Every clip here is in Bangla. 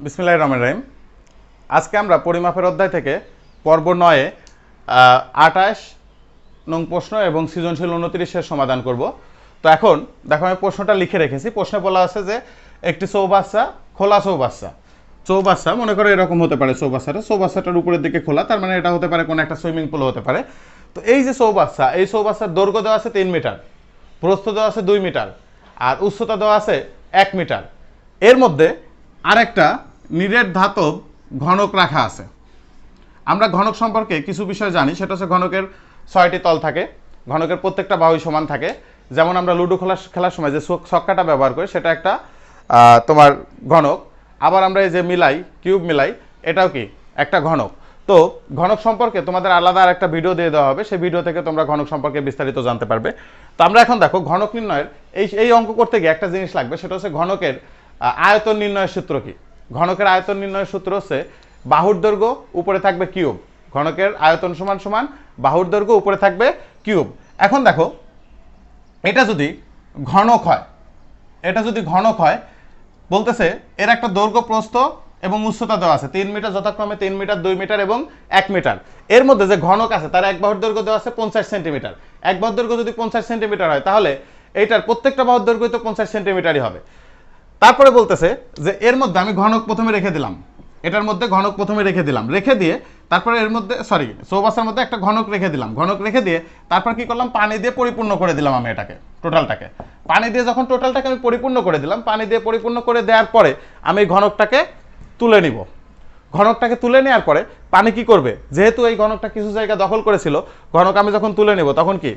বিসমিল্লাহির রহমানির রহিম। আজকে আমরা পরিমাপের অধ্যায় থেকে পর্ব 9-এ 28 নং প্রশ্ন এবং সৃজনশীল 29-এর সমাধান করব। তো এখন দেখো আমি প্রশ্নটা লিখে রেখেছি। প্রশ্নে বলা আছে যে একটি চৌবাচ্চা, খোলা চৌবাচ্চা মনে করো এরকম হতে পারে। চৌবাচ্চাটার উপরের দিকে খোলা, তার মানে এটা হতে পারে কোনো একটা সুইমিং পুল হতে পারে। তো এই যে চৌবাচ্চা, এই চৌবাচ্চার দৈর্ঘ্য দেওয়া আছে 3 মিটার, প্রস্থ দেওয়া আছে 2 মিটার আর উচ্চতা দেওয়া আছে 1 মিটার। এর মধ্যে আরেকটা নিরেট ধাতব ঘনক রাখা আছে। আমরা ঘনক সম্পর্কে কিছু বিষয় জানি, সেটা হচ্ছে ঘনকের 6টি তল থাকে, ঘনকের প্রত্যেকটা বাহুই সমান থাকে। যেমন আমরা লুডো খেলার সময় যে ছক্কাটা ব্যবহার করি সেটা একটা তোমার ঘনক। আবার আমরা এই যে কিউব মিলাই, এটাও কি একটা ঘনক। তো ঘনক সম্পর্কে তোমাদের আলাদা আর একটা ভিডিও দিয়ে দেওয়া হবে, সেই ভিডিও থেকে তোমরা ঘনক সম্পর্কে বিস্তারিত জানতে পারবে। তো আমরা এখন দেখো ঘনক নির্ণয়ের এই অঙ্ক করতে গিয়ে একটা জিনিস লাগবে, সেটা হচ্ছে ঘনকের আয়তন নির্ণয়ের সূত্র কি। ঘনকের আয়তন নির্ণয়ের সূত্র হচ্ছে বাহুর দৈর্ঘ্য উপরে থাকবে কিউব। ঘনকের আয়তন সমান সমান বাহুর দৈর্ঘ্য উপরে থাকবে কিউব। এখন দেখো এটা যদি ঘনক হয় বলতেছে এর একটা দৈর্ঘ্য, প্রস্থ এবং উচ্চতা দেওয়া আছে 3 মিটার, যথাক্রমে 3 মিটার, 2 মিটার এবং 1 মিটার। এর মধ্যে যে ঘনক আছে তার এক বাহুর দৈর্ঘ্য দেওয়া আছে 50 সেন্টিমিটার। এক বাহুর দৈর্ঘ্য যদি 50 সেন্টিমিটার হয় তাহলে এইটার প্রত্যেকটা বাহুর দৈর্ঘ্য তো 50 সেন্টিমিটারই হবে। তারপরে বলতেছে যে এর মধ্যে আমি ঘনক প্রথমে রেখে দিলাম, এটার মধ্যে ঘনক প্রথমে রেখে দিয়ে তারপরে এর মধ্যে চৌবাচ্চার মধ্যে একটা ঘনক রেখে দিয়ে তারপর কি করলাম, পানি দিয়ে পরিপূর্ণ করে দিলাম। আমি এটাকে টোটালটাকে পানি দিয়ে যখন টোটালটাকে আমি পরিপূর্ণ করে দিলাম, পানি দিয়ে পরিপূর্ণ করে দেওয়ার পরে আমি ঘনকটাকে তুলে নিব। ঘনকটাকে তুলে নেওয়ার পরে পানি কি করবে, যেহেতু এই ঘনকটা কিছু জায়গা দখল করেছিল, ঘনক আমি যখন তুলে নেব তখন কি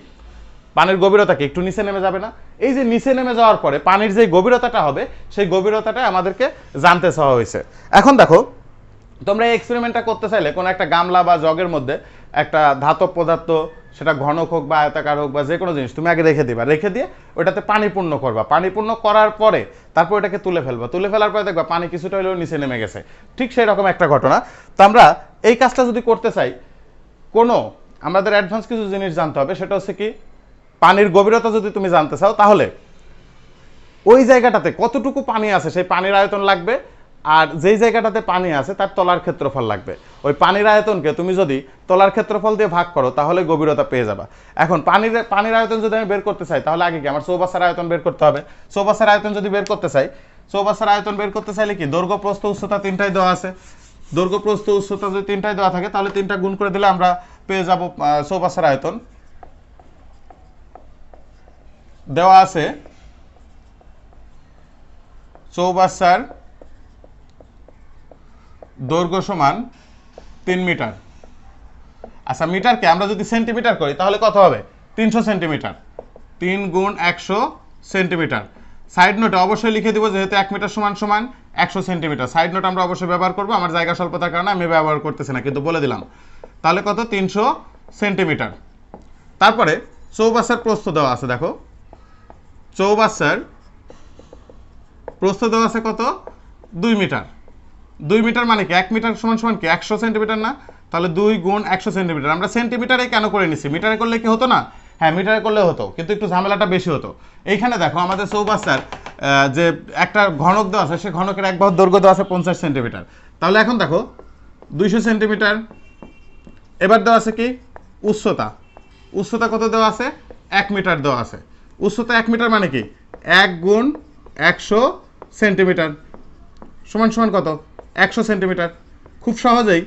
পানির গভীরতা কি একটু নিচে নেমে যাবে না? এই যে নিচে নেমে যাওয়ার পরে পানির যে গভীরতাটা হবে, সেই গভীরতাটা আমাদেরকে জানতে চাওয়া হয়েছে। এখন দেখো তোমরা এই এক্সপেরিমেন্টটা করতে চাইলে কোনো একটা গামলা বা জগের মধ্যে একটা ধাতব পদার্থ, সেটা ঘনক হোক বা আয়তাকার হোক বা যে কোনো জিনিস তুমি আগে রেখে দিয়ে ওটাতে পানি পূর্ণ করবা। পানি পূর্ণ করার পরে তারপর এটাকে তুলে ফেলার পরে দেখবা পানি কিছুটা হলেও নিচে নেমে গেছে। ঠিক সেই রকম একটা ঘটনা। তো আমরা এই কাজটা যদি করতে চাই, আমাদের অ্যাডভান্স কিছু জিনিস জানতে হবে। সেটা হচ্ছে কি, পানির গভীরতা যদি তুমি জানতে চাও তাহলে ওই জায়গাটাতে কতটুকু পানি আছে সেই পানির আয়তন লাগবে, আর যেই জায়গাটাতে পানি আছে তার তলার ক্ষেত্রফল লাগবে। ওই পানির আয়তনকে তুমি যদি তলার ক্ষেত্রফল দিয়ে ভাগ করো তাহলে গভীরতা পেয়ে যাবা। এখন পানির আয়তন যদি আমি বের করতে চাই তাহলে আগে কি আমার চৌবাচ্চার আয়তন বের করতে হবে। চৌবাচ্চার আয়তন বের করতে চাইলে কি দৈর্ঘ্য, প্রস্থ, উচ্চতা তিনটাই দেওয়া আছে। দৈর্ঘ্য, প্রস্থ, উচ্চতা যদি তিনটাই দেওয়া থাকে তাহলে তিনটা গুণ করে দিলে আমরা পেয়ে যাব চৌবাচ্চার আয়তন। দেওয়া আছে চৌবাচ্চার দৈর্ঘ্য সমান 3 মিটার। আচ্ছা, মিটারকে আমরা যদি সেন্টিমিটার করি তাহলে কত হবে? 300 সেন্টিমিটার। 3 গুণ 100 সেন্টিমিটার। সাইড নোটে অবশ্যই লিখে দিব, যেহেতু 1 মিটার সমান সমান 100 সেন্টিমিটার। সাইড নোট আমরা অবশ্যই ব্যবহার করব, আমার জায়গা স্বল্পতার কারণে আমি ব্যবহার করতেছি না, কিন্তু বলে দিলাম। তাহলে কত? 300 সেন্টিমিটার। তারপরে চৌবাচ্চার প্রস্থ দেওয়া আছে। দেখো চৌবাচ্চার প্রস্থ দেওয়া আছে কত? 2 মিটার। 2 মিটার মানে কি 1 মিটার সমান সমান কি 100 সেন্টিমিটার না? তাহলে 2 গুণ 100 সেন্টিমিটার। আমরা সেন্টিমিটারে কেন করে নিচ্ছি? মিটারে করলে কি হতো না? হ্যাঁ, মিটারে করলে হতো, কিন্তু একটু ঝামেলাটা বেশি হতো। এইখানে দেখো আমাদের চৌবাচ্চার যে একটা ঘনক দেওয়া আছে, সেই ঘনকের এক বাহুর দৈর্ঘ্য দেওয়া আছে 50 সেন্টিমিটার। তাহলে এখন দেখো 200 সেন্টিমিটার। এবার দেওয়া আছে কি উচ্চতা কত দেওয়া আছে? 1 মিটার দেওয়া আছে। উচ্চতা 1 মিটার মানে কি 1 গুণ 100 সেন্টিমিটার সমান সমান কত? 100 সেন্টিমিটার। খুব সহজেই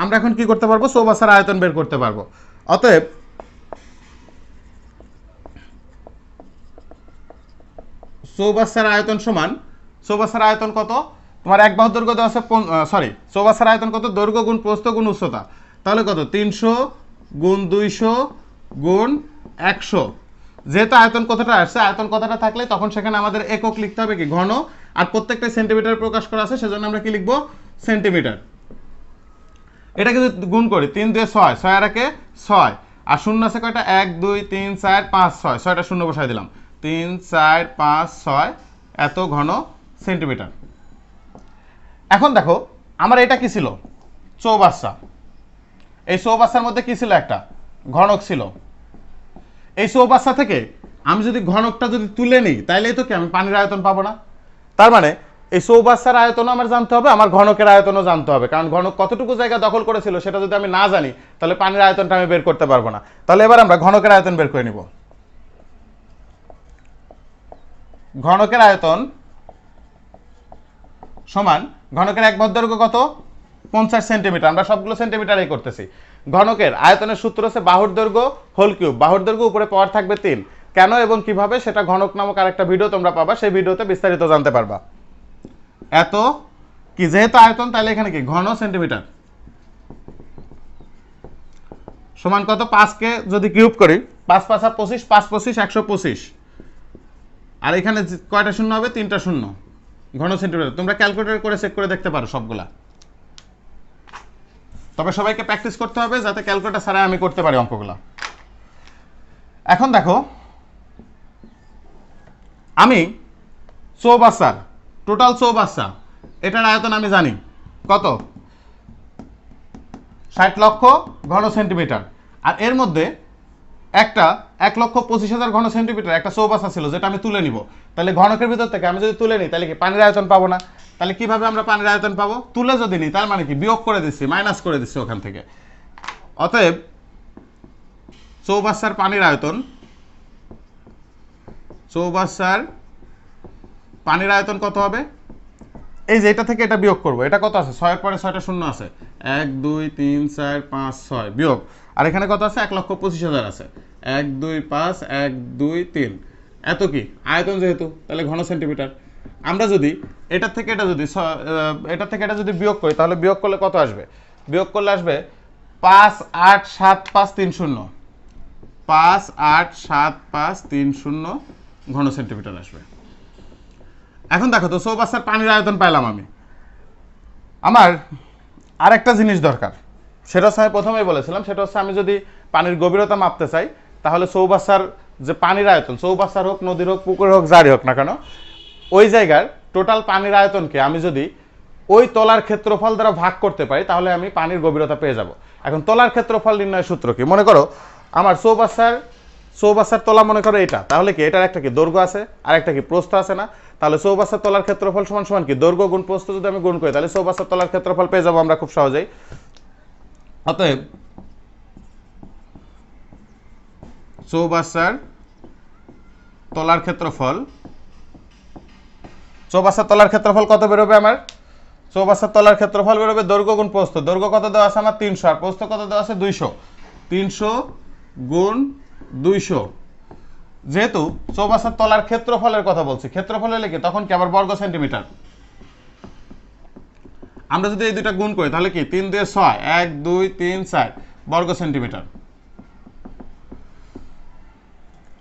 আমরা এখন কি করতে পারবো? চৌবাচ্চার আয়তন বের করতে পারবো। অতএব চৌবাচ্চার আয়তন কত? তোমার এক বাহুর দৈর্ঘ্য দেওয়া আছে চৌবাচ্চার আয়তন কত? দৈর্ঘ্য গুণ প্রস্থ গুণ উচ্চতা। তাহলে কত? 300 গুণ 200 গুণ 100। যেহেতু আয়তন কথাটা আসছে, আয়তন কথাটা থাকলে তখন সেখানে আমাদের একক লিখতে হবে কি ঘন, আর প্রত্যেকটা সেন্টিমিটার প্রকাশ করা আছে, সেজন্য আমরা কি লিখবো? সেন্টিমিটার। এটাকে যদি গুণ করি 3 দিয়ে 6, 6 আর 1 6, আর শূন্য আছে কয়টা? 1 2 3 4 5 6, 6টা শূন্য বসাই দিলাম। 3 4 5 6 এত ঘন সেন্টিমিটার। এখন দেখো আমার এটা কি ছিল? চৌবাচ্চা। এই চৌবাচ্চার মধ্যে কি ছিল? একটা ঘনক ছিল। এই চৌবাচ্চা থেকে আমি যদি ঘনকটা যদি তুলে নিই তাইলেই তো কি আমি পানির আয়তন পাবো না? তার মানে এই চৌবাচ্চার আয়তনও আমার জানতে হবে, আমার ঘনকের আয়তনও জানতে হবে, কারণ ঘনক কতটুকু জায়গা দখল করেছিল সেটা যদি আমি না জানি তাহলে পানির আয়তনটা আমি বের করতে পারবো না। তাহলে এবার আমরা ঘনকের আয়তন বের করে নিব। ঘনকের আয়তন সমান ঘনকের এক বাহুর দৈর্ঘ্য কত? 50 সেন্টিমিটার। আমরা সবগুলো সেন্টিমিটারেই করতেছি। ঘনকের আয়তনের সূত্র হচ্ছে বাহুর দৈর্ঘ্য হোল কিউব। বাহুর দৈর্ঘ্য উপরে পাওয়ার থাকবে 3। কেন এবং কিভাবে সেটা ঘনক নামক আরেকটা ভিডিও তোমরা পাবা, সেই ভিডিওতে বিস্তারিত জানতে পারবা। এত কি যেহেতু আয়তন, তাহলে এখানে কি ঘন সেন্টিমিটার সমান কত? 5 কে যদি কিউব করি 5 5 25, 5 25 125, আর এখানে কয়টা শূন্য হবে? 3টা শূন্য। ঘন সেন্টিমিটার তোমরা ক্যালকুলেটর করে চেক করে দেখতে পারো সবগুলা, তবে সবাইকে প্র্যাকটিস করতে হবে যাতে ক্যালকুলেটর ছাড়া আমি করতে পারি অঙ্কগুলা। এখন দেখো, আমি চৌবাচ্চার টোটাল চৌবাচ্চা এটার আয়তন আমি জানি কত? 60 লক্ষ ঘন সেন্টিমিটার। আর এর মধ্যে একটা 1,25,000 ঘন সেন্টিমিটার একটা চৌবাচ্চা ছিল যেটা আমি তুলে নিব। তাহলে ঘনকের ভিতর থেকে আমি যদি তুলে নিই তাহলে কি পানির আয়তন পাবো না? তাহলে কিভাবে আমরা পানির আয়তন পাবো? তুলে যদি নিই তার মানে কি বিয়োগ করে দিচ্ছি, মাইনাস করে দিচ্ছি ওখান থেকে। অতএব চৌবাচ্চার পানির আয়তন, চৌবাচ্চার পানির আয়তন কত হবে? এই যে এটা থেকে এটা বিয়োগ করব। এটা কত আছে? 6 এর পরে 6টা শূন্য আছে, 1 2 3 4 5 6 বিয়োগ। আর এখানে কত আছে? 1,25,000 আছে, 1 2 5 1 2 3। এত কি আয়তন যেহেতু, তাহলে ঘন সেন্টিমিটার। আমরা যদি এটা থেকে এটা যদি বিয়োগ করি তাহলে বিয়োগ করলে কত আসবে? বিয়োগ করলে আসবে 5 8 7 5 3 0, 5 8 7 5 3 0 ঘন সেন্টিমিটার আসবে। এখন দেখো তো, চৌবাচ্চার পানির আয়তন পাইলাম আমি। আমার আরেকটা জিনিস দরকার, সেটা হচ্ছে আমি প্রথমেই বলেছিলাম, সেটা হচ্ছে আমি যদি পানির গভীরতা মাপতে চাই তাহলে চৌবাচ্চার যে পানির আয়তন, চৌবাচ্চার হোক, নদীর হোক, পুকুর হোক, যারই হোক না কেন, ওই জায়গার টোটাল পানির আয়তনকে আমি যদি ওই তলার ক্ষেত্রফল দ্বারা ভাগ করতে পারি তাহলে আমি পানির গভীরতা পেয়ে যাব। এখন তলার ক্ষেত্রফল নির্ণয়ের সূত্র কি? মনে করো আমার চৌবাচ্চার তলা মনে করো এটা, তাহলে কি এটার একটা কি দৈর্ঘ্য আছে আর একটা কি প্রস্থ আছে না? তাহলে চৌবাচ্চার তলার ক্ষেত্রফল সমান সমান কি দৈর্ঘ্য গুণ প্রস্থ যদি আমি গুণ করি তাহলে চৌবাচ্চার তলার ক্ষেত্রফল পেয়ে যাবো আমরা খুব সহজেই। অতএব চৌবাচ্চার তলার ক্ষেত্রফল কত বেরোবে আমার? চৌবাচ্চার তলার ক্ষেত্রফল বেরোবে দৈর্ঘ্য গুণ প্রস্থ। দৈর্ঘ্য কত দেওয়া আছে আমার? 300, আর প্রস্থ কত দেওয়া আছে? 200। 300 গুণ 200। যেহেতু চৌবাচ্চার তলার ক্ষেত্রফলের কথা বলছি, ক্ষেত্রফল হলে কি তখন কি আবার বর্গ সেন্টিমিটার। আমরা যদি এই দুইটা গুণ করি তাহলে কি 3 2 6, 1 2 3 4 বর্গ সেন্টিমিটার।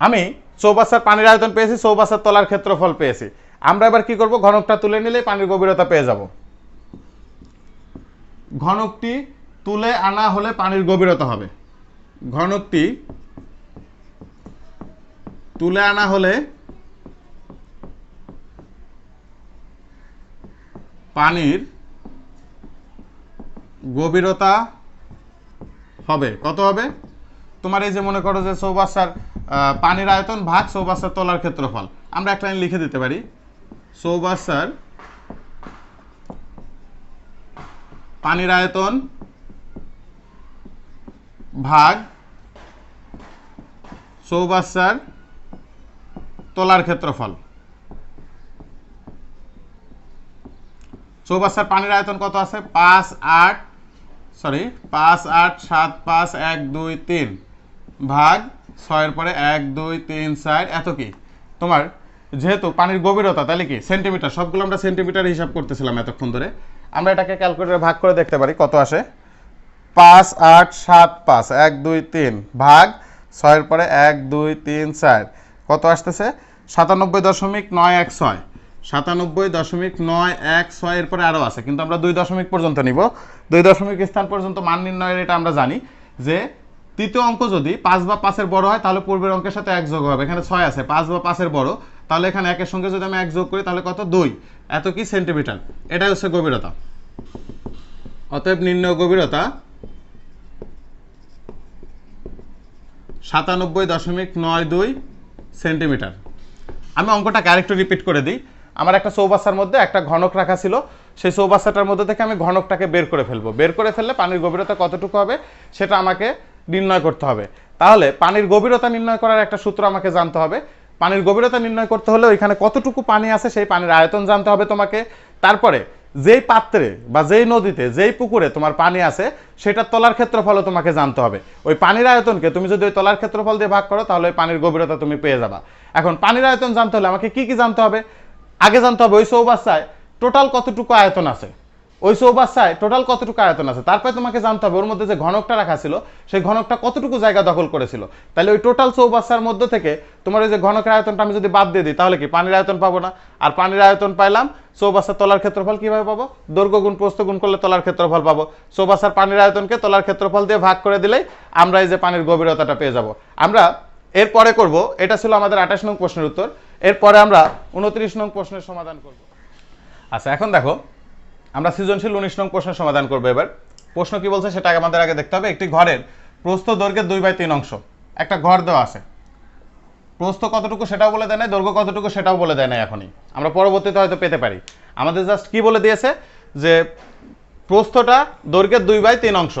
আমি চৌবাচ্চার পানির আয়তন পেয়েছি, চৌবাচ্চার তলার ক্ষেত্রফল পেয়েছি। আমরা এবার কি করব? ঘনকটা তুলে নিলেই পানির গভীরতা পেয়ে যাব। ঘনকটি তুলে আনা হলে পানির গভীরতা হবে। ঘনকটি তুলে আনা হলে পানির গভীরতা হবে কত হবে? তোমার এই যে মনে করো যে চৌবাচ্চার পানির আয়তন ভাগ চৌবাচ্চার তলার ক্ষেত্রফল, আমরা একটা লাইন লিখে দিতে পারি, চৌবাচ্চার পানির আয়তন ভাগ চৌবাচ্চার তলার ক্ষেত্রফল। চৌবাচ্চার পানির আয়তন কত আছে? 5 8 7 5 1 2 3 ভাগ 6 এর পরে 1 2 3 4। এত কি তোমার যেহেতু পানির গভীরতা, তাহলে কি সেন্টিমিটার, সবগুলো আমরা সেন্টিমিটার হিসাব করতেছিলাম এতক্ষণ ধরে। আমরা এটাকে ক্যালকুলেটরে ভাগ করে দেখতে পারি কত আসে। 5 8 7 5 1 2 3 ভাগ 6 এর পরে 1 2 3 4 কত আসতেছে? 97.916। 97.916 এরপরে আরও আছে, কিন্তু আমরা 2 দশমিক পর্যন্ত নিব। 2 দশমিক স্থান পর্যন্ত মান নির্ণয়ের এটা আমরা জানি যে তৃতীয় অঙ্ক যদি 5 বা 5 এর বড় হয় তাহলে পূর্বের অঙ্কের সাথে 1 যোগ হবে। এখানে 6 আছে, 5 বা 5 এর বড়, তাহলে এখানে 1 এর সঙ্গে যদি আমি 1 যোগ করি তাহলে কত? 2। এত কি সেন্টিমিটার। এটাই হচ্ছে গভীরতা। অতএব নির্ণয় গভীরতা 97.92 সেন্টিমিটার। আমি অঙ্কটাকে আরেকটু রিপিট করে দিই। আমার একটা চৌবাচ্চার মধ্যে একটা ঘনক রাখা ছিল, সেই চৌবাচ্চাটার মধ্যে থেকে আমি ঘনকটাকে বের করে ফেলবো। বের করে ফেললে পানির গভীরতা কতটুকু হবে সেটা আমাকে নির্ণয় করতে হবে। তাহলে পানির গভীরতা নির্ণয় করার একটা সূত্র আমাকে জানতে হবে। পানির গভীরতা নির্ণয় করতে হলে ওইখানে কতটুকু পানি আছে সেই পানির আয়তন জানতে হবে তোমাকে। তারপরে যেই পাত্রে বা যেই নদীতে যেই পুকুরে তোমার পানি আছে সেটার তলার ক্ষেত্রফলও তোমাকে জানতে হবে। ওই পানির আয়তনকে তুমি যদি ওই তলার ক্ষেত্রফল দিয়ে ভাগ করো তাহলে ওই পানির গভীরতা তুমি পেয়ে যাবা। এখন পানির আয়তন জানতে হলে আমাকে কি কি জানতে হবে? আগে জানতে হবে ওই চৌবাচ্চায় টোটাল কতটুকু আয়তন আছে, ওই চৌবাচ্চায় টোটাল কতটুকু আয়তন আছে। তারপরে তোমাকে জানতে হবে ওর মধ্যে যে ঘনকটা রাখা ছিল সেই ঘনকটা কতটুকু জায়গা দখল করেছিল। তাহলে ওই টোটাল চৌবাচ্চার মধ্যে থেকে তোমার ওই যে ঘনকের আয়তনটা আমি যদি বাদ দিয়ে দিই তাহলে কি পানির আয়তন পাবো না। আর পানির আয়তন পাইলাম, চৌবাচ্চার তলার ক্ষেত্রফল কিভাবে পাবো? দৈর্ঘ্য গুণ প্রস্থ গুণ করলে তলার ক্ষেত্রফল পাবো। চৌবাচ্চার পানির আয়তনকে তলার ক্ষেত্রফল দিয়ে ভাগ করে দিলেই আমরা এই যে পানির গভীরতাটা পেয়ে যাব। আমরা এরপরে করব, এটা ছিল আমাদের 28 নং প্রশ্নের উত্তর। এরপরে আমরা 29 নং প্রশ্নের সমাধান করব। আচ্ছা, এখন দেখো আমরা সৃজনশীল 19 নং প্রশ্নের সমাধান করবো। এবার প্রশ্ন কি বলছে সেটা আমাদের আগে দেখতে হবে। একটি ঘরের প্রস্থ দৈর্ঘ্যের 2/3 অংশ, একটা ঘর দেওয়া আছে, প্রস্থ কতটুকু সেটাও বলে দেয় নাই, দৈর্ঘ্য কতটুকু সেটাও বলে দেয় নাই। এখনই আমরা পরবর্তীতে হয়তো পেতে পারি। আমাদের জাস্ট কি বলে দিয়েছে যে প্রস্থটা দৈর্ঘ্যের 2/3 অংশ।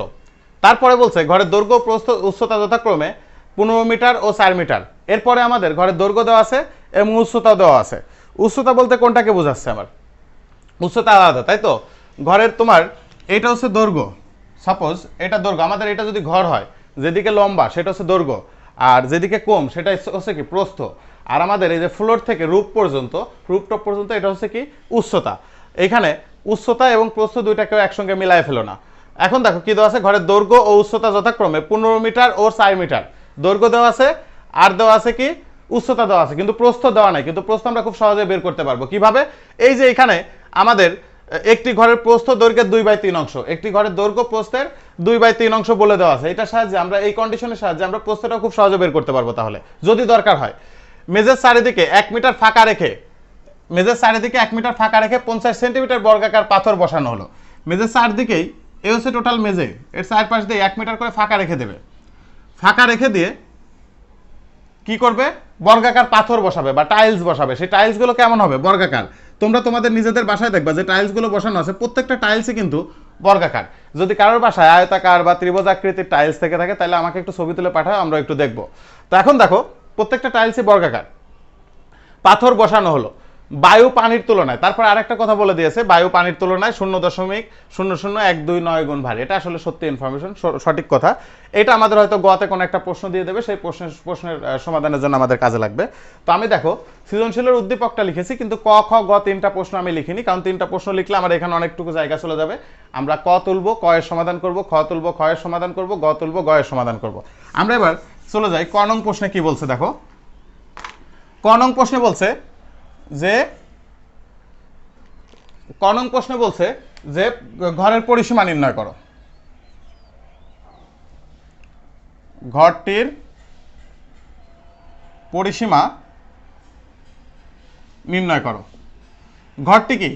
তারপরে বলছে ঘরের দৈর্ঘ্য প্রস্থ উচ্চতা যথাক্রমে 15 মিটার ও 4 মিটার। এরপরে আমাদের ঘরের দৈর্ঘ্য দেওয়া আছে এবং উচ্চতা দেওয়া আছে। উচ্চতা বলতে কোনটাকে বোঝাচ্ছে? আমার উচ্চতা আলাদা, তাই তো? ঘরের তোমার এটা হচ্ছে দৈর্ঘ্য, সাপোজ এটা দৈর্ঘ্য। আমাদের এটা যদি ঘর হয়, যেদিকে লম্বা সেটা হচ্ছে দৈর্ঘ্য, আর যেদিকে কম সেটা হচ্ছে কি প্রস্থ। আর আমাদের এই যে ফ্লোর থেকে রূপটপ পর্যন্ত এটা হচ্ছে কি উচ্চতা। এখানে উচ্চতা এবং প্রস্থ দুইটাকেও একসঙ্গে মিলায় ফেলো না। এখন দেখো কি দেওয়া আছে, ঘরের দৈর্ঘ্য ও উচ্চতা যথাক্রমে 15 মিটার ও 4 মিটার। দৈর্ঘ্য দেওয়া আছে আর দেওয়া আছে কি উচ্চতা দেওয়া আছে, কিন্তু প্রস্থ দেওয়া নাই। কিন্তু প্রস্থ আমরা খুব সহজে বের করতে পারবো কিভাবে? এই যে এখানে আমাদের একটি ঘরের প্রস্থ দৈর্ঘ্যের 2/3 অংশ, একটি ঘরের দৈর্ঘ্য প্রস্থের 2/3 অংশ বলে দেওয়া আছে। এটার সাহায্যে আমরা এই কন্ডিশনের সাহায্যে আমরা প্রস্থটা খুব সহজে বের করতে পারবো। তাহলে যদি দরকার হয় মেঝের চারিদিকে 1 মিটার ফাঁকা রেখে, মেঝের চারিদিকে 1 মিটার ফাঁকা রেখে 50 সেন্টিমিটার বর্গাকার পাথর বসানো হলো। মেঝের চারদিকেই এই হচ্ছে টোটাল মেঝে, এর চারপাশ দিয়ে 1 মিটার করে ফাঁকা রেখে দেবে। ফাঁকা রেখে দিয়ে কি করবে? বর্গাকার পাথর বসাবে বা টাইলস বসাবে। সেই টাইলসগুলো কেমন হবে? বর্গাকার। তোমরা তোমাদের নিজেদের বাসায় দেখবা যে টাইলসগুলো বসানো আছে প্রত্যেকটা টাইলসই কিন্তু বর্গাকার। যদি কারোর বাসায় আয়তাকার বা ত্রিভুজ আকৃতির টাইলস থেকে থাকে তাহলে আমাকে একটু ছবি তুলে পাঠাও, আমরা একটু দেখবো। তো এখন দেখো প্রত্যেকটা টাইলসই বর্গাকার, পাথর বসানো হলো বায়ু পানির তুলনায়। তারপর আরেকটা কথা বলে দিয়েছে, বায়ু পানির তুলনায় 0.00129 গুণ ভারী। এটা আসলে সত্যি ইনফরমেশন, সঠিক কথা। এটা আমাদের হয়তো গতে কোনো একটা প্রশ্ন দিয়ে দেবে, সেই প্রশ্নের সমাধানের জন্য আমাদের কাজে লাগবে। তো আমি দেখো সৃজনশীলের উদ্দীপকটা লিখেছি, কিন্তু ক খ গ 3টা প্রশ্ন আমি লিখিনি, কারণ 3টা প্রশ্ন লিখলে আমার এখানে অনেকটুকু জায়গা চলে যাবে। আমরা ক তুলবো, ক এর সমাধান করব, খ তুলবো, খ এর সমাধান করব, গ তুলবো, গ এর সমাধান করব। আমরা এবার চলে যাই ক নং প্রশ্নে। কি বলছে দেখো, ক নং প্রশ্নে বলছে যে ঘরের পরিসীমা নির্ণয় করো। ঘরটির পরিসীমা নির্ণয় করো। ঘরটি কি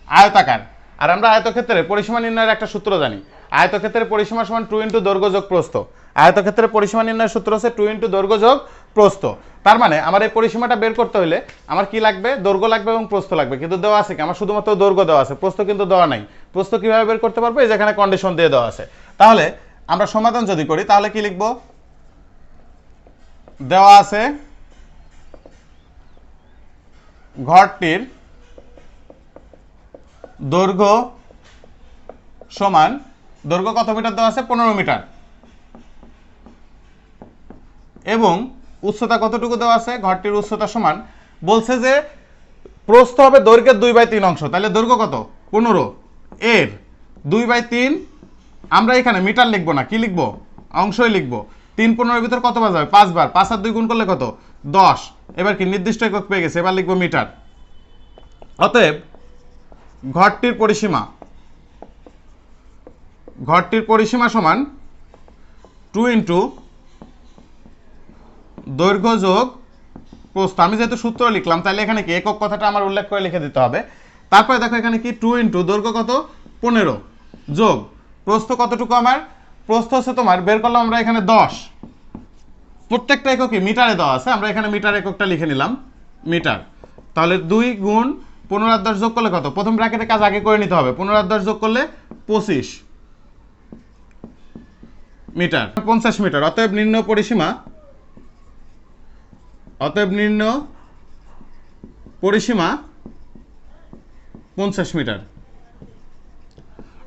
আয়তাকার, আর আমরা আয়তক্ষেত্রের পরিসীমা নির্ণয়ের একটা সূত্র জানি। আয়তক্ষেত্রের পরিসীমা সমান 2 × দৈর্ঘ্য যোগ প্রস্থ। আয়তক্ষেত্রের পরিসীমা নির্ণয়ের সূত্র হচ্ছে 2 × দৈর্ঘ্য যোগ প্রস্থ। তার মানে আমার এই পরিসীমাটা বের করতে হলে আমার কি লাগবে? দৈর্ঘ্য লাগবে এবং প্রস্থ লাগবে। কিন্তু দেওয়া আছে কি? আমার শুধুমাত্র দৈর্ঘ্য দেওয়া আছে, প্রস্থ কিন্তু দেওয়া নাই। প্রস্থ কিভাবে বের করতে পারবো? এই যেখানে কন্ডিশন দিয়ে দেওয়া আছে। তাহলে আমরা সমাধান যদি করি তাহলে কি লিখব? দেওয়া আছে ঘরটির দৈর্ঘ্য সমান, দৈর্ঘ্য কত মিটার দেওয়া আছে? 15 মিটার, এবং উচ্চতা কতটুকু দেওয়া আছে? ঘরটির উচ্চতা সমান, বলছে যে প্রস্থ হবে দৈর্ঘ্যের 2/3 অংশ। তাহলে দৈর্ঘ্য কত? 15, এর 2/3। আমরা এখানে মিটার লিখবো না, কি লিখবো? অংশই লিখবো। 3 15 এর ভিতর কত বার যাবে? 5 বার। 5 আর 2 গুণ করলে কত? 10। এবার কি নির্দিষ্ট একক পেয়ে গেছে, এবার লিখবো মিটার। অতএব ঘরটির পরিসীমা সমান 2 × দৈর্ঘ্য যোগ প্রস্থ। আমি যেহেতু সূত্র লিখলাম তাহলে এখানে কি একক কথাটা আমার উল্লেখ করে লিখে দিতে হবে। তারপরে দেখো এখানে কি 2 × দৈর্ঘ্য কত? 15 যোগ প্রস্থ কতটুকু? আমার প্রস্থ হচ্ছে তোমার বের করলাম আমরা এখানে 10। প্রত্যেকটা এককই মিটারে দেওয়া আছে, আমরা এখানে মিটার এককটা লিখে নিলাম মিটার। তাহলে 2 × 15 আর 10 যোগ করলে কত? প্রথম ব্র্যাকেটের কাজ আগে করে নিতে হবে। 15 আর 10 যোগ করলে 25 মিটার, 50 মিটার। অতএব নির্ণয় পরিসীমা, অতএব নির্ণয় পরিসীমা 50 মিটার।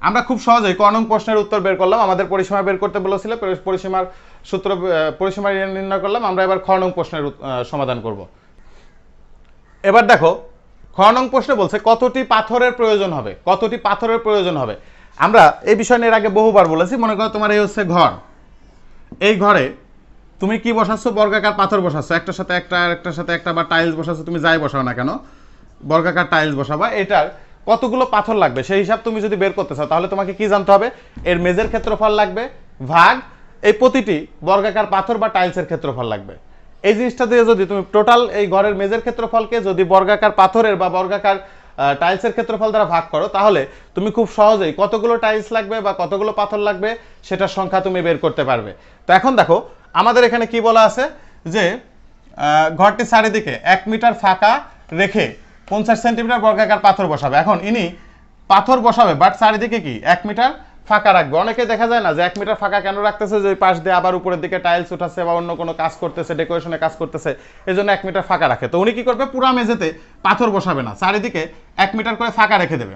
আমরা খুব সহজেই ক নং প্রশ্নের উত্তর বের করলাম। আমাদের পরিসীমা বের করতে বলেছিল, পরিসীমার সূত্র, পরিসীমা নির্ণয় করলাম। আমরা এবার খ নং প্রশ্নের সমাধান করব। এবার দেখো, খ নং প্রশ্নে বলছে কতটি পাথরের প্রয়োজন হবে, কতটি পাথরের প্রয়োজন হবে। আমরা এই বিষয় নিয়ে এর আগে বহুবার বলেছি। মনে করো তোমার এই হচ্ছে ঘর, এই ঘরে তুমি কি বসাচ্ছ? বর্গাকার পাথর বসাচ্ছ, একটার সাথে একটা, আর একটার সাথে একটা, বা টাইলস বসাচ্ছ, তুমি যাই বসাও না কেন বর্গাকার টাইলস বসাবা। এটার কতগুলো পাথর লাগবে সেই হিসাব তুমি যদি বের করতে চাও, তাহলে তোমাকে কি জানতে হবে? এর মেজের ক্ষেত্রফল লাগবে ভাগ এই প্রতিটি বর্গাকার পাথর বা টাইলসের ক্ষেত্রফল লাগবে। এই জিনিসটা দিয়ে যদি তুমি টোটাল এই ঘরের মেজের ক্ষেত্রফলকে যদি বর্গাকার পাথরের বা বর্গাকার টাইলসের ক্ষেত্রফল দ্বারা ভাগ করো, তাহলে তুমি খুব সহজেই কতগুলো টাইলস লাগবে বা কতগুলো পাথর লাগবে সেটার সংখ্যা তুমি বের করতে পারবে। তো এখন দেখো আমাদের এখানে কি বলা আছে যে ঘরটির চারিদিকে 1 মিটার ফাঁকা রেখে 50 সেন্টিমিটার বর্গাকার পাথর বসাবে। এখন ইনি পাথর বসাবে, বাট চারিদিকে কি 1 মিটার ফাঁকা রাখবে। অনেকে দেখা যায় না যে 1 মিটার ফাঁকা কেন রাখতেছে, যে পাশ দিয়ে আবার উপরের দিকে টাইলস উঠাচ্ছে বা অন্য কোনো কাজ করতেছে, ডেকোরেশনে কাজ করতেছে, এই জন্য 1 মিটার ফাঁকা রাখে। তো উনি কি করবে? পুরা মেঝেতে পাথর বসাবে না, চারিদিকে 1 মিটার করে ফাঁকা রেখে দেবে।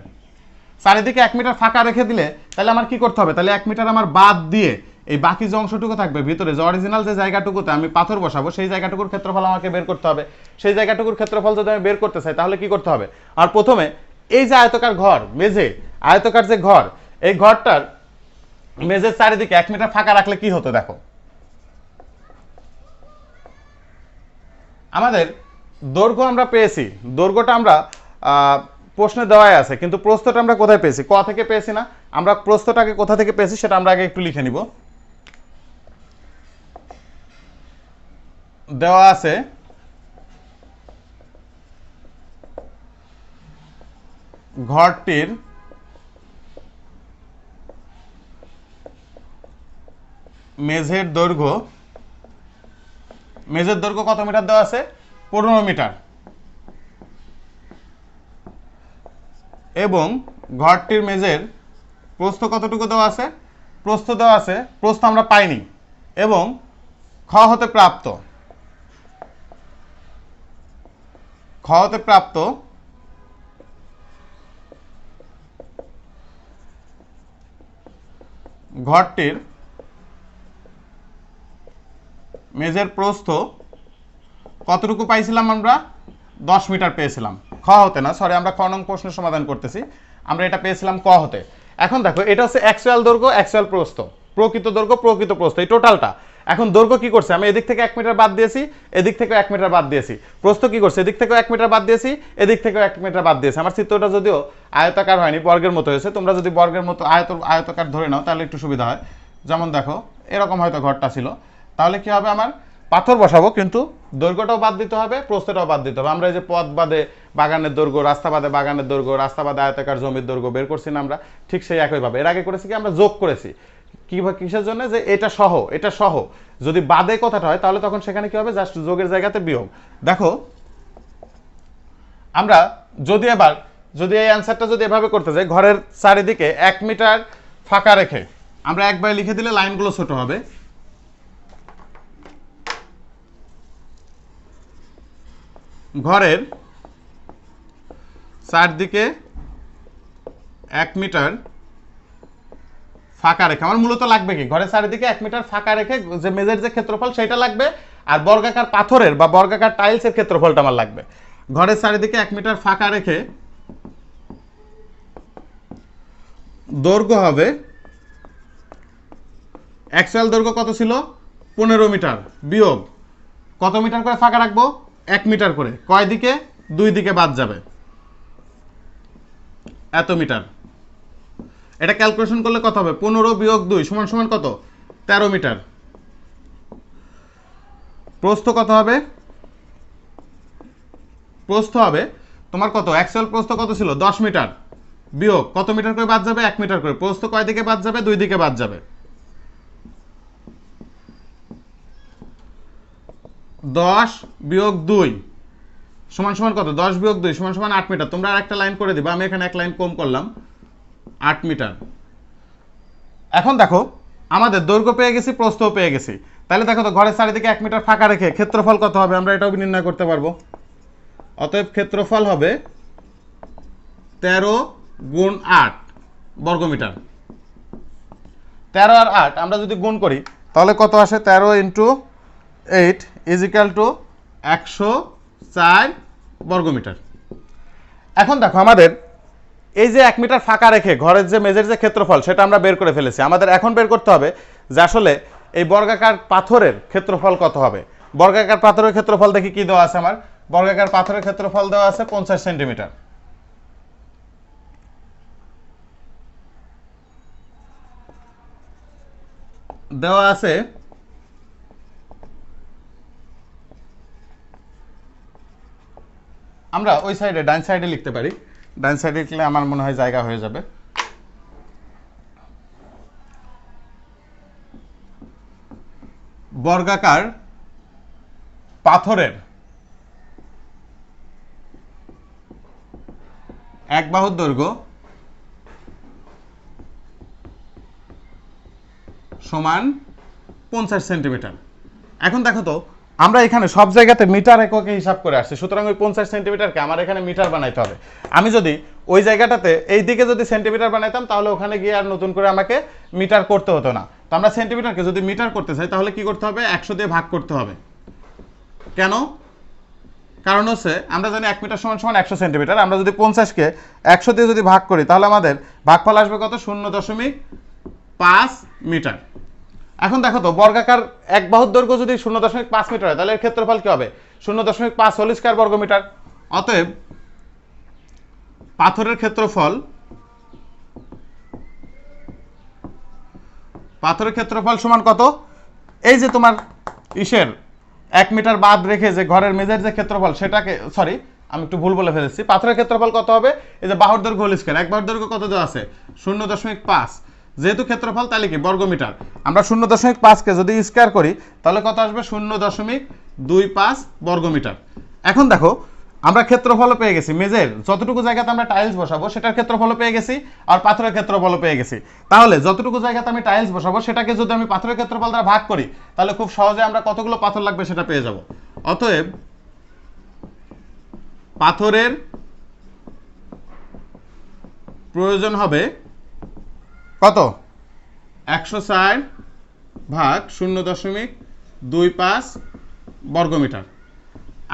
চারিদিকে 1 মিটার ফাঁকা রেখে দিলে তাহলে আমার কি করতে হবে? তাহলে 1 মিটার আমার বাদ দিয়ে এই বাকি যে অংশটুকু থাকবে ভিতরে, যে অরিজিনাল যে জায়গাটুকুতে আমি পাথর বসাবো, সেই জায়গাটুকুর ক্ষেত্রফল আমাকে বের করতে হবে। সেই জায়গাটুকুর ক্ষেত্রফল যদি আমি বের করতে চাই, তাহলে কি করতে হবে? আর প্রথমে এই যে আয়তকার ঘর, মেঝে আয়তকার যে ঘর, এই ঘরটার মেঝের চারিদিকে 1 মিটার ফাঁকা রাখলে কি হতো? দেখো, আমাদের দৈর্ঘ্য আমরা পেয়েছি, দৈর্ঘ্যটা আমরা প্রশ্নে দেওয়াই আছে, কিন্তু প্রস্থটা আমরা কোথায় পেয়েছি? ক থেকে পেয়েছি না? আমরা প্রস্থটাকে কোথা থেকে পেয়েছি সেটা আমরা আগে একটু লিখে নিব। দেওয়া আছে ঘরটির মেঝের দৈর্ঘ্য, মেঝের দৈর্ঘ্য কত মিটার দেওয়া আছে? 15 মিটার। এবং ঘরটির মেঝের প্রস্থ কতটুকু দেওয়া আছে? প্রস্থ দেওয়া আছে, প্রস্থ আমরা পাইনি। এবং খ হতে প্রাপ্ত, খ হতে প্রাপ্ত ঘরটির মেঝের প্রস্থ কতটুকু পাইছিলাম আমরা? 10 মিটার পেয়েছিলাম। খ হতে না, সরি, আমরা খ নং প্রশ্নের সমাধান করতেছি। আমরা এটা পেয়েছিলাম ক হতে। এখন দেখো, এটা হচ্ছে অ্যাকচুয়াল দৈর্ঘ্য, অ্যাকচুয়াল প্রস্থ, প্রকৃত দৈর্ঘ্য, প্রকৃত প্রস্থ, এই টোটালটা। এখন দৈর্ঘ্য কি করছে? আমি এদিক থেকে 1 মিটার বাদ দিয়েছি, এদিক থেকে 1 মিটার বাদ দিয়েছি। প্রস্থ কি করছে? এদিক থেকেও 1 মিটার বাদ দিয়েছি, এদিক থেকেও 1 মিটার বাদ দিয়েছি। আমার চিত্রটা যদিও আয়তাকার হয়নি, বর্গের মতো হয়েছে। তোমরা যদি বর্গের মতো আয়তাকার ধরে নাও তাহলে একটু সুবিধা হয়। যেমন দেখো, এরকম হয়তো ঘরটা ছিল, তাহলে কি হবে? আমার পাথর বসাবো, কিন্তু দৈর্ঘ্যটাও বাদ দিতে হবে, প্রস্থটাও বাদ দিতে হবে। আমরা এই যে পথ বাদে বাগানের দৈর্ঘ্য, রাস্তা বাদে বাগানের দৈর্ঘ্য, রাস্তা বাদে আয়তাকার জমির দৈর্ঘ্য বের করছি না আমরা? ঠিক সেই একইভাবে এর আগে করেছি কি? আমরা যোগ করেছি। কিসের জন্য? যে এটা সহ, এটা সহ যদি বাদে কথাটা হয়, তাহলে তখন সেখানে কি হবে? জাস্ট যোগের জায়গাতে বিয়োগ। দেখো, আমরা যদি এবার যদি এই অ্যান্সারটা যদি এভাবে করতে যাই, ঘরের চারিদিকে 1 মিটার ফাঁকা রেখে, আমরা একবার লিখে দিলে লাইনগুলো ছোট হবে। ঘরের চারদিকে 1 মিটার ফাঁকা রেখে, আমার মূলত লাগবে কি? ঘরের চারিদিকে 1 মিটার ফাঁকা রেখে যে মেঝের যে ক্ষেত্রফল সেটা লাগবে, আর বর্গাকার পাথরের বা বর্গাকার টাইলসের ক্ষেত্রফলটা আমার লাগবে। ঘরের চারিদিকে 1 মিটার ফাঁকা রেখে দৈর্ঘ্য হবে, অ্যাকচুয়াল দৈর্ঘ্য কত ছিল? 15 মিটার, বিয়োগ কত মিটার করে ফাঁকা রাখবো? 1 মিটার করে। কয় দিকে? 2 দিকে বাদ যাবে, এত মিটার। এটা ক্যালকুলেশন করলে কত হবে? 15 বিয়োগ 2 সমান সমান কত? 13 মিটার। প্রস্থ কত হবে? প্রস্থ হবে তোমার কত? অ্যাকচুয়াল প্রস্থ কত ছিল? 10 মিটার, বিয়োগ কত মিটার করে বাদ যাবে? 1 মিটার করে। প্রস্থ কয় দিকে বাদ যাবে? 2 দিকে বাদ যাবে। 10 বিয়োগ 2 সমান সমান কত 10 বিয়োগ 2 সমান সমান 8 মিটার। তোমরা আরেকটা লাইন করে দিবা, আমি এখানে এক লাইন কম করলাম 8 মিটার। এখন দেখো আমাদের দৈর্ঘ্য পেয়ে গেছি, প্রস্থও পেয়ে গেছি। তাহলে দেখো তো ঘরের চারিদিকে 1 মিটার ফাঁকা রেখে ক্ষেত্রফল কত হবে আমরা এটাও নির্ণয় করতে পারবো। অতএব ক্ষেত্রফল হবে 13 গুণ 8 বর্গমিটার। 13 আর 8 আমরা যদি গুণ করি তাহলে কত আসে, 13 ইন্টু 8 ইজ ইকাল টু 104 বর্গমিটার। এখন দেখো আমাদের এই যে 1 মিটার ফাঁকা রেখে ঘরের যে মেঝের যে ক্ষেত্রফল সেটা আমরা বের করে ফেলেছি। আমাদের এখন বের করতে হবে যে আসলে এই বর্গাকার পাথরের ক্ষেত্রফল কত হবে। বর্গাকার পাথরের ক্ষেত্রফল দেখি কি দেওয়া আছে আমার। বর্গাকার পাথরের ক্ষেত্রফল দেওয়া আছে 50 সেন্টিমিটার। দেওয়া আছে আমরা ওই সাইডে ডান সাইডে লিখতে পারি, ডান সাইডে লিখলে আমার মনে হয় জায়গা হয়ে যাবে। বর্গাকার পাথরের এক বাহুর দৈর্ঘ্য সমান 50 সেন্টিমিটার। এখন দেখো তো আমরা এখানে সব জায়গাতে মিটার এককে হিসাব করে আসছি, সুতরাং ওই 50 সেন্টিমিটারকে আমার এখানে মিটার বানাইতে হবে। আমি যদি ওই জায়গাটাতে এই দিকে যদি সেন্টিমিটার বানাইতাম তাহলে ওখানে গিয়ে আর নতুন করে আমাকে মিটার করতে হতো না। তো আমরা সেন্টিমিটারকে যদি মিটার করতে চাই তাহলে কি করতে হবে, 100 দিয়ে ভাগ করতে হবে। কেন? কারণ হচ্ছে আমরা জানি 1 মিটার সমান সমান 100 সেন্টিমিটার। আমরা যদি 50কে 100 দিয়ে যদি ভাগ করি তাহলে আমাদের ভাগফল আসবে কত, 0.5 মিটার। এখন দেখো তো বর্গাকার এক বাহুর দৈর্ঘ্য যদি 0.5 মিটার হয় তাহলে এর ক্ষেত্রফল কি হবে, 0.5 হোল স্কয়ার বর্গমিটার। অতএব পাথরের ক্ষেত্রফল সমান কত, এই যে তোমার ইসের 1 মিটার বাদ রেখে যে ঘরের মেঝের যে ক্ষেত্রফল সেটাকে, সরি আমি একটু ভুল বলে ফেলেছি, পাথরের ক্ষেত্রফল কত হবে, এই যে বাহুর দৈর্ঘ্য হোল স্কয়ার, এক বাহুর দৈর্ঘ্য কত দেওয়া আছে 0.5, যেহেতু ক্ষেত্রফল তাহলে কি বর্গমিটার। আমরা 0.5কে যদি স্কয়ার করি তাহলে কত আসবে, 0.25 বর্গমিটার। এখন দেখো আমরা ক্ষেত্রফলও পেয়ে গেছি, মেঝের যতটুকু জায়গাতে আমরা টাইলস বসাবো সেটার ক্ষেত্রফলও পেয়ে গেছি, আর পাথরের ক্ষেত্রফলও পেয়ে গেছি। তাহলে যতটুকু জায়গাতে আমি টাইলস বসাবো সেটাকে যদি আমি পাথরের ক্ষেত্রফল দ্বারা ভাগ করি তাহলে খুব সহজে আমরা কতগুলো পাথর লাগবে সেটা পেয়ে যাব। অতএব পাথরের প্রয়োজন হবে কত, 104 ভাগ 0.25 বর্গমিটার।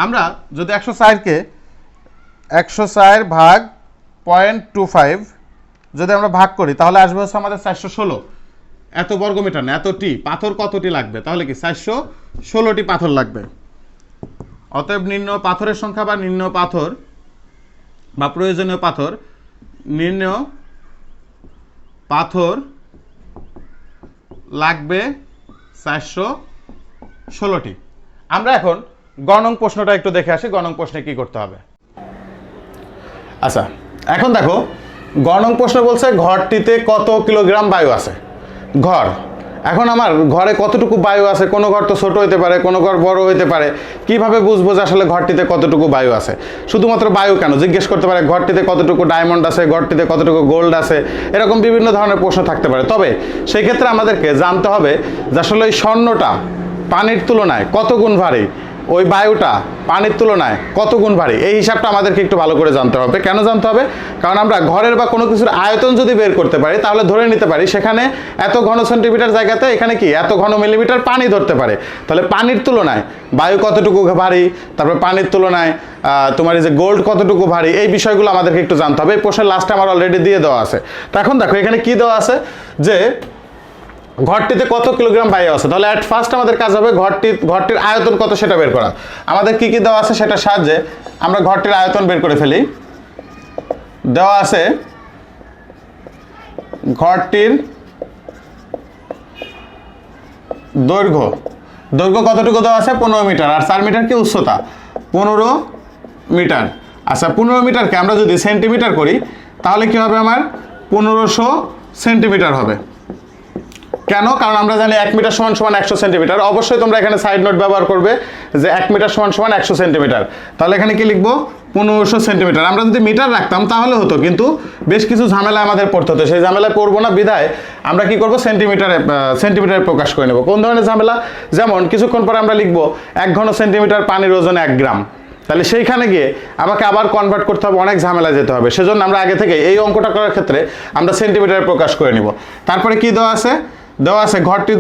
আমরা যদি 104 ভাগ 0.25 যদি আমরা ভাগ করি তাহলে আসবে হচ্ছে আমাদের 416। এত বর্গমিটার না, এতটি পাথর কতটি লাগবে, তাহলে কি 416টি পাথর লাগবে। অতএব নির্ণয় পাথরের সংখ্যা বা নির্ণয় পাথর বা প্রয়োজনীয় পাথর, নির্ণয় পাথর লাগবে 416টি। আমরা এখন গণং প্রশ্নটা একটু দেখে আসি, গণং প্রশ্নে কি করতে হবে। আচ্ছা এখন দেখো গণং প্রশ্ন বলছে ঘরটিতে কত কিলোগ্রাম বায়ু আছে। ঘর, এখন আমার ঘরে কতটুকু বায়ু আছে, কোনো ঘর তো ছোট হইতে পারে, কোনো ঘর বড় হইতে পারে, কিভাবে বুঝবো যে আসলে ঘরটিতে কতটুকু বায়ু আছে। শুধুমাত্র বায়ু কেন, জিজ্ঞেস করতে পারে ঘরটিতে কতটুকু ডায়মন্ড আছে, ঘরটিতে কতটুকু গোল্ড আছে, এরকম বিভিন্ন ধরনের প্রশ্ন থাকতে পারে। তবে সেই ক্ষেত্রে আমাদেরকে জানতে হবে যে আসলে ওই স্বর্ণটা পানির তুলনায় কত গুণ ভারী, ওই বায়ুটা পানির তুলনায় কত গুণ ভারী, এই হিসাবটা আমাদেরকে একটু ভালো করে জানতে হবে। কেন জানতে হবে, কারণ আমরা ঘরের বা কোনো কিছুর আয়তন যদি বের করতে পারি তাহলে ধরে নিতে পারি সেখানে এত ঘন সেন্টিমিটার জায়গাতে এখানে কি এত ঘন মিলিমিটার পানি ধরতে পারে। তাহলে পানির তুলনায় বায়ু কতটুকু ভারী, তারপরে পানির তুলনায় তোমার এই যে গোল্ড কতটুকু ভারী, এই বিষয়গুলো আমাদেরকে একটু জানতে হবে। এই প্রশ্নের লাস্টে আমার অলরেডি দিয়ে দেওয়া আছে। তো এখন দেখো এখানে কি দেওয়া আছে যে ঘরটিতে কত কিলোগ্রাম বায়ু আছে, তাহলে অ্যাট ফার্স্ট আমাদের কাজ হবে ঘরটির আয়তন কত সেটা বের করা। আমাদের কি কি দেওয়া আছে সেটার সাহায্যে আমরা ঘরটির আয়তন বের করে ফেলি। দেওয়া আছে ঘরটির দৈর্ঘ্য কতটুকু দেওয়া আছে 15 মিটার, আর 4 মিটার কি উচ্চতা 15 মিটার। আচ্ছা 15 মিটারকে আমরা যদি সেন্টিমিটার করি তাহলে কি হবে, আমার 1500 সেন্টিমিটার হবে। কেন? কারণ আমরা জানি 1 মিটার সমান সমান 100 সেন্টিমিটার। অবশ্যই তোমরা এখানে সাইড নোট ব্যবহার করবে যে 1 মিটার সমান সমান 100 সেন্টিমিটার। তাহলে এখানে কি লিখবো? 1500 সেন্টিমিটার। আমরা যদি মিটার রাখতাম তাহলে হতো, কিন্তু বেশ কিছু ঝামেলা আমাদের পড়তে হতো, সেই ঝামেলায় পড়বো না বিধায় আমরা কি করব, সেন্টিমিটারে প্রকাশ করে নেব। কোন ধরনের ঝামেলা? যেমন কিছুক্ষণ পরে আমরা লিখবো 1 ঘন সেন্টিমিটার পানির ওজন 1 গ্রাম। তাহলে সেইখানে গিয়ে আমাকে আবার কনভার্ট করতে হবে, অনেক ঝামেলা যেতে হবে। সেজন্য আমরা আগে থেকে এই অঙ্কটা করার ক্ষেত্রে আমরা সেন্টিমিটারে প্রকাশ করে নিব। তারপরে কি দেওয়া আছে? দেওয়া আছে ঘরটির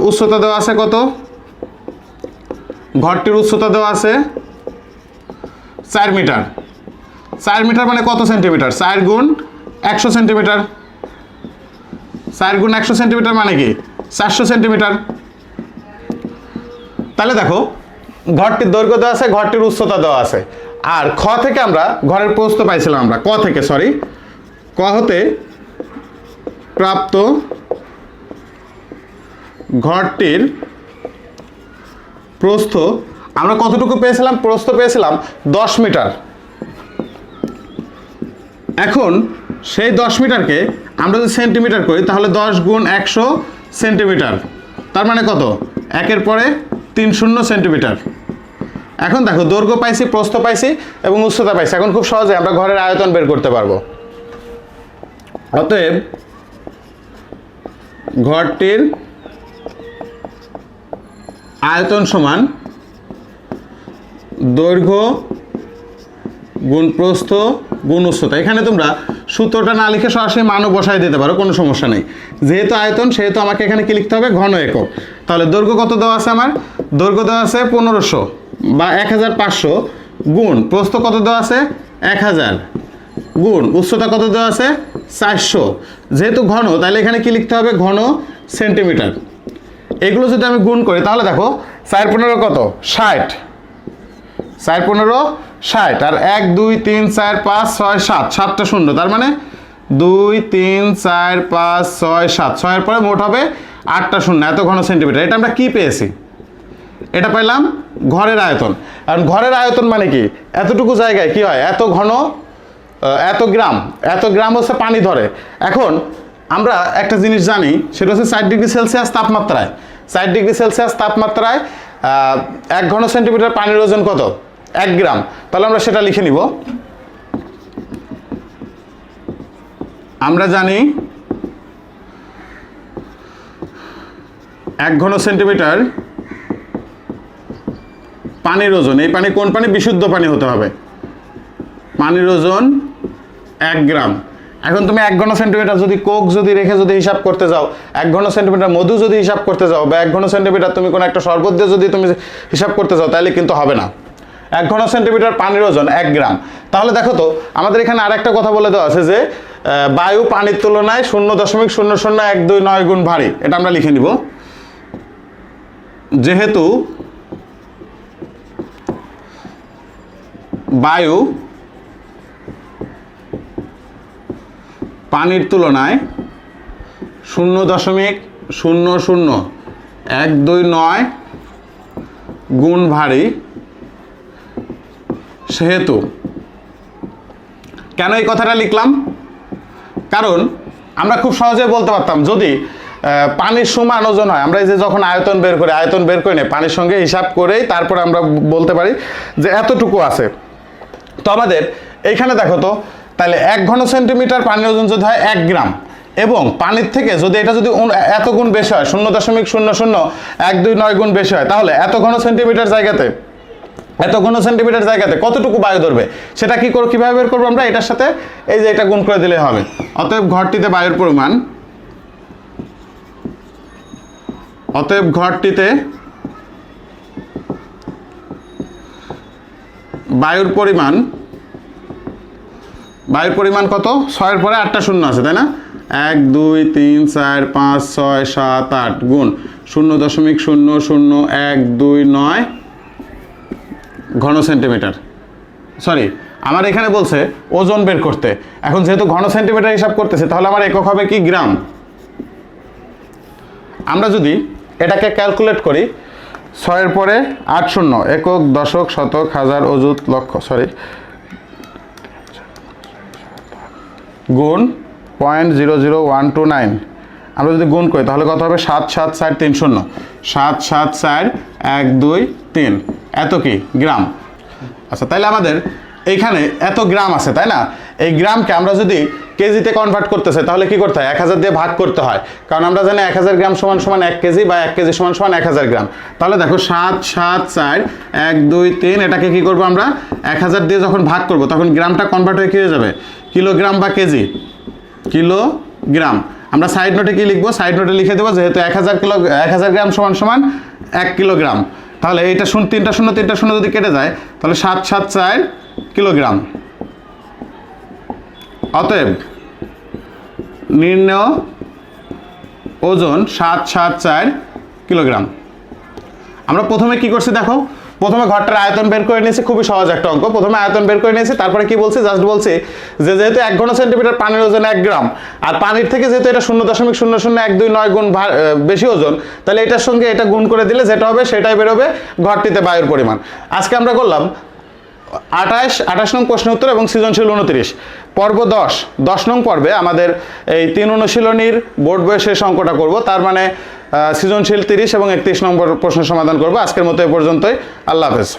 উচ্চতা দেওয়া আছে কত? ঘরটির উচ্চতা দেওয়া আছে 4 মিটার। 4 মিটার মানে কত সেন্টিমিটার? 4 গুণ 100 সেন্টিমিটার। 4 গুণ 100 সেন্টিমিটার মানে কি? 400 সেন্টিমিটার। তাহলে দেখো ঘরটির দৈর্ঘ্য দেওয়া আছে, ঘরটির উচ্চতা দেওয়া আছে, আর খ থেকে আমরা ঘরের প্রস্থ পাইছিলাম, আমরা ক হতে প্রাপ্ত ঘরটির প্রস্থ আমরা কতটুকু পেয়েছিলাম? প্রস্থ পেয়েছিলাম 10 মিটার। এখন সেই 10 মিটারকে আমরা যদি সেন্টিমিটার করি তাহলে 10 গুণ 100 সেন্টিমিটার, তার মানে কত? 1-এর পরে 30 সেন্টিমিটার। এখন দেখো দৈর্ঘ্য পাইছি, প্রস্থ পাইছি এবং উচ্চতা পাইছি। এখন খুব সহজে আমরা ঘরের আয়তন বের করতে পারবো। অতএব ঘরটির আয়তন সমান দৈর্ঘ্য গুণ প্রস্থ গুণ উচ্চতা। এখানে তোমরা সূত্রটা না লিখে সরাসরি মানও বসায় দিতে পারো, কোনো সমস্যা নেই। যেহেতু আয়তন সেহেতু আমাকে এখানে কি লিখতে হবে? ঘন একক। তাহলে দৈর্ঘ্য কত দেওয়া আছে? আমার দৈর্ঘ্য দেওয়া আছে 1500 বা 1500 গুণ প্রস্থ কত দেওয়া আছে? 1000 গুণ উচ্চতা কত দেওয়া আছে? 400। যেহেতু ঘন তাহলে এখানে কি লিখতে হবে? ঘন সেন্টিমিটার। এগুলো যদি আমি গুণ করি তাহলে দেখো 4-15 কত? 60। 4-15 60, আর 1 2 3 4 5 6 7, 7টা শূন্য, তার মানে 2 3 4 5 6 7, 6-এর পরে মোট হবে 8টা শূন্য। এত ঘন সেন্টিমিটার। এটা আমরা কি পেয়েছি? এটা পাইলাম ঘরের আয়তন। কারণ ঘরের আয়তন মানে কি? এতটুকু জায়গায় কি হয়? এত ঘন, এত গ্রাম হচ্ছে পানি ধরে। এখন আমরা একটা জিনিস জানি, সেটা হচ্ছে 4 ডিগ্রি সেলসিয়াস তাপমাত্রায় 4 ডিগ্রি সেলসিয়াস তাপমাত্রায় 1 ঘন সেন্টিমিটার পানির ওজন কত? 1 গ্রাম। তাহলে আমরা সেটা লিখে নিব। আমরা জানি 1 ঘন সেন্টিমিটার পানির ওজন, এই পানি কোন পানি? বিশুদ্ধ পানি হতে হবে। পানির ওজন 1 গ্রাম। এখন তুমি 1 ঘন সেন্টিমিটার যদি কোক যদি রেখে যদি হিসাব করতে যাও, 1 ঘন সেন্টিমিটার মধু যদি হিসাব করতে যাও, বা 1 ঘন সেন্টিমিটার তুমি কোনো একটা শরবত দিয়ে যদি তুমি হিসাব করতে যাও, তাহলে কিন্তু হবে না। 1 ঘন সেন্টিমিটার পানির ওজন 1 গ্রাম। তাহলে দেখো তো আমাদের এখানে আরেকটা কথা বলে দেওয়া আছে যে বায়ু পানির তুলনায় 0.00129 গুণ ভারী। এটা আমরা লিখে নিব। যেহেতু বায়ু পানির তুলনায় 0.00129 গুণ ভারী, সেহেতু কেন এই কথাটা লিখলাম? কারণ আমরা খুব সহজে বলতে পারতাম যদি পানির সমান ওজন হয়, আমরা এই যে যখন আয়তন বের করে নেই পানির সঙ্গে হিসাব করেই তারপরে আমরা বলতে পারি যে এতটুকু আছে। তো আমাদের এইখানে দেখো তো, তাহলে 1 ঘন সেন্টিমিটার পানির ওজন যদি হয় 1 গ্রাম, এবং পানির থেকে যদি এটা যদি এত গুণ বেশি হয়, 0.00129 গুণ বেশি হয়, তাহলে এত ঘন সেন্টিমিটার জায়গাতে কতটুকু বায়ু ধরবে সেটা কিভাবে বের করবো আমরা? এটার সাথে এই যে এটা গুণ করে দিলে হবে। অতএব ঘরটিতে বায়ুর পরিমাণ, বায়ুর পরিমাণ কত? 6-এর পরে 8টা শূন্য আছে, তাই না? 1 2 3 4 5 6 7 8 গুণ 0.00129 ঘন সেন্টিমিটার। সরি, আমার এখানে বলছে ওজন বের করতে। এখন যেহেতু ঘন সেন্টিমিটার হিসাব করতেছে, তাহলে আমার একক হবে কি? গ্রাম। আমরা যদি এটাকে ক্যালকুলেট করি, 6-এর পরে 8 শূন্য, একক দশক শতক হাজার অযুত লক্ষ, গুণ 0.00129, আমরা যদি গুণ করি তাহলে কত হবে 7 7 4 3 0 7 7 4 1 2 3 এত কি গ্রাম। আচ্ছা তাইলে আমাদের এইখানে এত গ্রাম আছে তাই না, এই গ্রামকে আমরা যদি কেজিতে কনভার্ট করতে চাই তাহলে কি করতে হয় 1000 দিয়ে ভাগ করতে হয়, কারণ আমরা জানি 1000 গ্রাম সমান সমান 1 কেজি বা 1 কেজি সমান সমান 1000 গ্রাম। তাহলে দেখো 7 7 4 1 2 3 এটাকে কি করব আমরা 1000 দিয়ে যখন ভাগ করব তখন গ্রামটা কনভার্ট হয়ে কি হয়ে যাবে কিলোগ্রাম বা কেজি, কিলোগ্রাম। আমরা সাইড নোটে কি লিখবো, সাইড নোটে লিখে দেবো যেহেতু 1000 গ্রাম সমান সমান 1 কিলোগ্রাম, তাহলে এইটা তিনটা শূন্য যদি কেটে যায় তাহলে 7 7 4 কিলোগ্রাম। অতএব নির্ণেয় ওজন 7 7 4 কিলোগ্রাম। আমরা প্রথমে কি করছি দেখো, প্রথমে ঘরটার আয়তন বের করে নিয়েছি, খুবই সহজ একটা অঙ্ক। প্রথমে আয়তন বের করে নিয়েছি, তারপরে কি বলছি, জাস্ট বলছি যে যেহেতু 1 ঘন সেন্টিমিটার পানির ওজন 1 গ্রাম, আর পানির থেকে যেহেতু এটা 0.000129 গুণ বেশি ওজন, তাহলে এটার সঙ্গে এটা গুণ করে দিলে যেটা হবে সেটাই বেরোবে ঘরটিতে বায়ুর পরিমাণ। আজকে আমরা করলাম 28 নং প্রশ্ন উত্তর এবং সৃজনশীল 29। পর্ব 10 নং পর্বে আমাদের এই 3 অনুশীলনীর বোর্ড বইয়ের শেষ অঙ্কটা করব, তার মানে সৃজনশীল 30 এবং 31 নম্বর প্রশ্ন সমাধান করব। আজকের মতো এ পর্যন্তই, আল্লাহ হাফেজ।